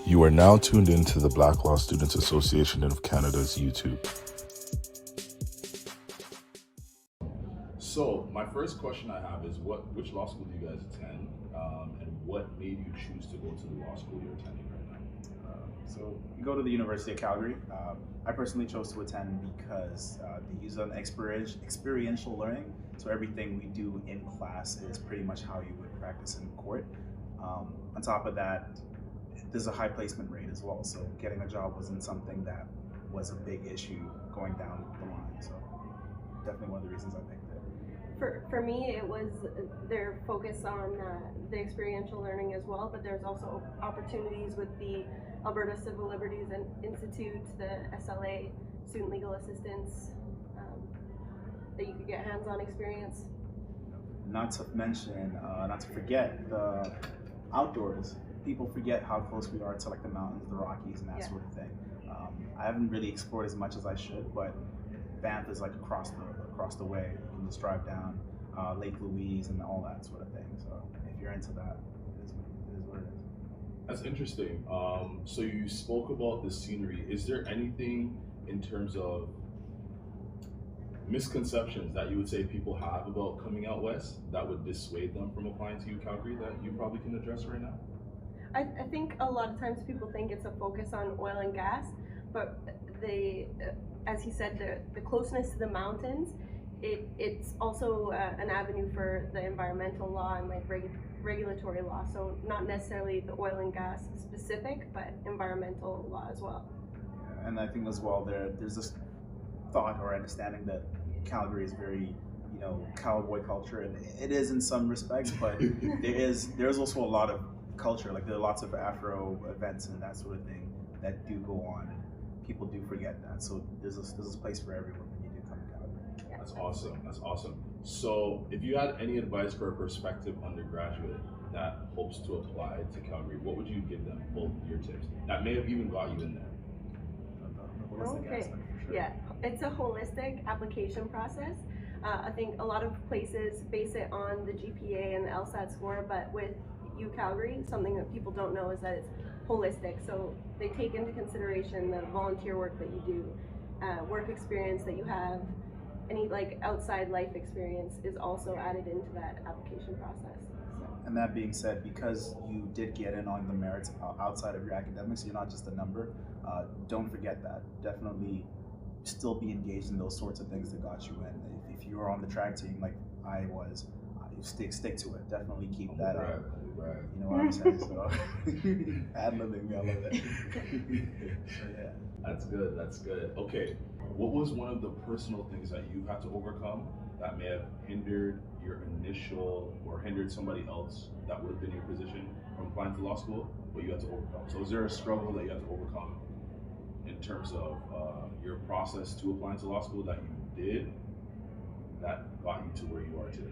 You are now tuned into the Black Law Students Association of Canada's YouTube. So my first question I have is which law school do you guys attend, and what made you choose to go to the law school you're attending right now? So we go to the University of Calgary. I personally chose to attend because they use an experiential learning. So everything we do in class is pretty much how you would practice in court. On top of that, there's a high placement rate as well. So getting a job wasn't something that was a big issue going down the line. So definitely one of the reasons I picked it. For me, it was their focus on the experiential learning as well, but there's also opportunities with the Alberta Civil Liberties Institute, the SLA, Student Legal Assistance, that you could get hands-on experience. Not to forget the outdoors. People forget how close we are to like the mountains, the Rockies, and that sort of thing. I haven't really explored as much as I should, but Banff is like across the way. You can just drive down Lake Louise and all that sort of thing. So if you're into that, it is what it is. That's interesting. So you spoke about the scenery. Is there anything in terms of misconceptions that you would say people have about coming out west that would dissuade them from applying to Calgary that you probably can address right now? I think a lot of times people think it's a focus on oil and gas, but as he said, the closeness to the mountains, it's also an avenue for the environmental law and like regulatory law. So not necessarily the oil and gas specific, but environmental law as well. And I think as well there's this thought or understanding that Calgary is very, cowboy culture, and it is in some respects, but there's also a lot of culture. Like there are lots of Afro events and that sort of thing that do go on, and people do forget that. So there's a place for everyone when you do come to Calgary. That's awesome. That's awesome. So if you had any advice for a prospective undergraduate that hopes to apply to Calgary, what would you give them, both your tips that may have even got you in there? The holistic aspect, for sure. Yeah, it's a holistic application process. I think a lot of places base it on the GPA and the LSAT score, but with Calgary, something that people don't know is that it's holistic. So they take into consideration the volunteer work that you do, work experience that you have, any like outside life experience is also added into that application process. So. And that being said, because you did get in on the merits outside of your academics, you're not just a number. Don't forget that. Definitely still be engaged in those sorts of things that got you in. If you were on the track team like I was, stick to it. Definitely keep that up. Right. You know what I'm saying? So ad-libbing me, I love it. So yeah. That's good. That's good. Okay. What was one of the personal things that you had to overcome that may have hindered your initial or hindered somebody else that would have been in your position from applying to law school, but you had to overcome? So is there a struggle that you had to overcome in terms of your process to applying to law school that you did that got you to where you are today?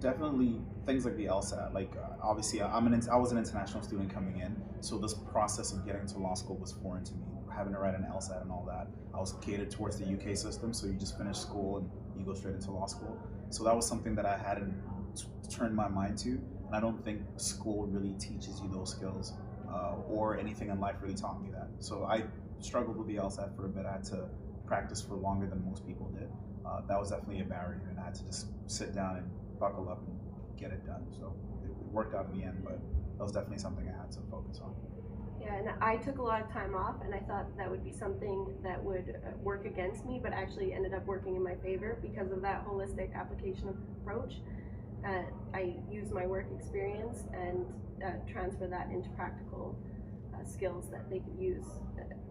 Definitely things like the LSAT. Like obviously, I was an international student coming in, so this process of getting to law school was foreign to me. Having to write an LSAT and all that. I was catered towards the UK system, so you just finish school and you go straight into law school. So that was something that I hadn't turned my mind to, and I don't think school really teaches you those skills, or anything in life really taught me that. So I struggled with the LSAT for a bit. I had to practice for longer than most people did. That was definitely a barrier, and I had to just sit down and buckle up and get it done. So it worked out in the end, but that was definitely something I had to focus on. Yeah, and I took a lot of time off, and I thought that would be something that would work against me, but actually ended up working in my favor because of that holistic application approach. I use my work experience and transfer that into practical skills that they could use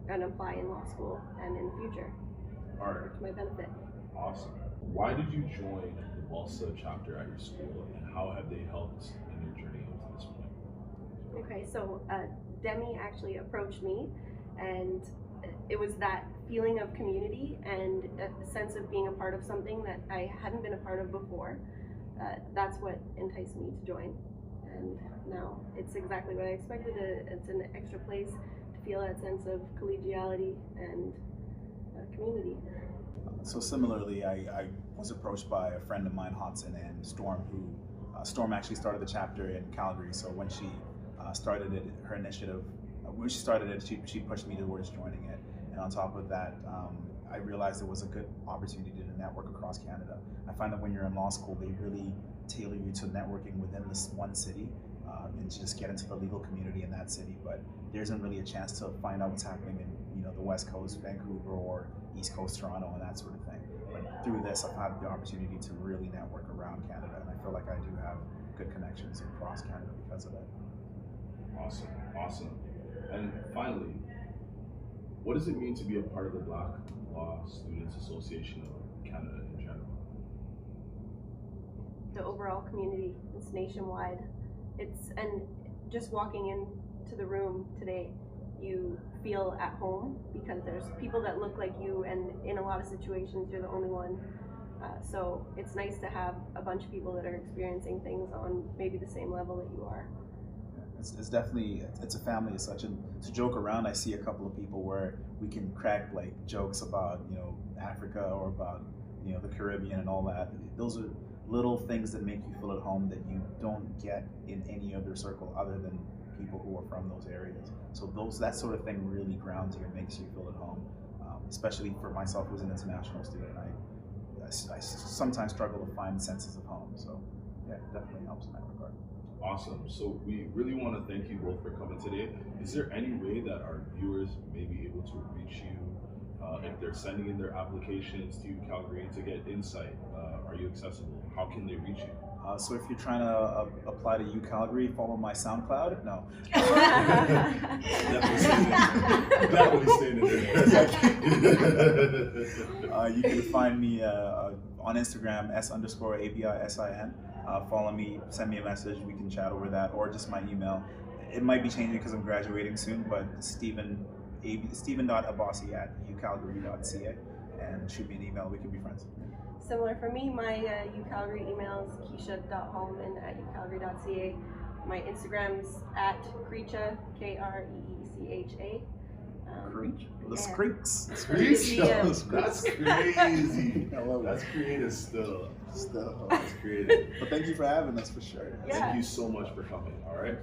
and apply in law school and in the future. All right. To my benefit. Awesome. Why did you join the BLSA chapter at your school, and how have they helped in your journey up to this point? Okay, so Demi actually approached me, and it was that feeling of community and a sense of being a part of something that I hadn't been a part of before. That's what enticed me to join, and now it's exactly what I expected. It's an extra place to feel that sense of collegiality and community. So similarly, I was approached by a friend of mine, Hudson, and Storm, who Storm actually started the chapter in Calgary. So when she started it, her initiative. When she started it, she pushed me towards joining it. And on top of that, I realized it was a good opportunity to network across Canada. I find that when you're in law school, they really tailor you to networking within this one city and just get into the legal community in that city. But there isn't really a chance to find out what's happening in the West Coast, Vancouver, or East Coast, Toronto, and that sort of thing. But through this, I've had the opportunity to really network around Canada, and I feel like I do have good connections across Canada because of it. Awesome, awesome. And finally, what does it mean to be a part of the Black Law Students Association of Canada in general? The overall community, it's nationwide. And just walking into the room today, you feel at home because there's people that look like you, and in a lot of situations you're the only one. So it's nice to have a bunch of people that are experiencing things on maybe the same level that you are. It's definitely, it's a family as such, and to joke around, I see a couple of people where we can crack like jokes about Africa or about the Caribbean and all that. Those are little things that make you feel at home that you don't get in any other circle other than people who are from those areas. So that sort of thing really grounds you and makes you feel at home. Especially for myself, who's an international student, I sometimes struggle to find senses of home. So yeah, it definitely helps in that regard. Awesome. So we really want to thank you both for coming today. Is there any way that our viewers may be able to reach you if they're sending in their applications to Calgary to get insight? Are you accessible? How can they reach you? So if you're trying to apply to UCalgary, follow my SoundCloud. No. Definitely staying in there. You can find me on Instagram, S_ABISIN. Follow me, send me a message, we can chat over that, or just my email. It might be changing because I'm graduating soon, but Steven.abasi@ucalgary.ca, and shoot me an email, we can be friends. Similar for me, my UCalgary email is keisha.holman@ucalgary.ca. My Instagram's @Creecha, Kreecha. Let's creeks. That's crazy. That's creative still. That's creative. But thank you for having us for sure. Yeah. Thank you so much for coming. All right.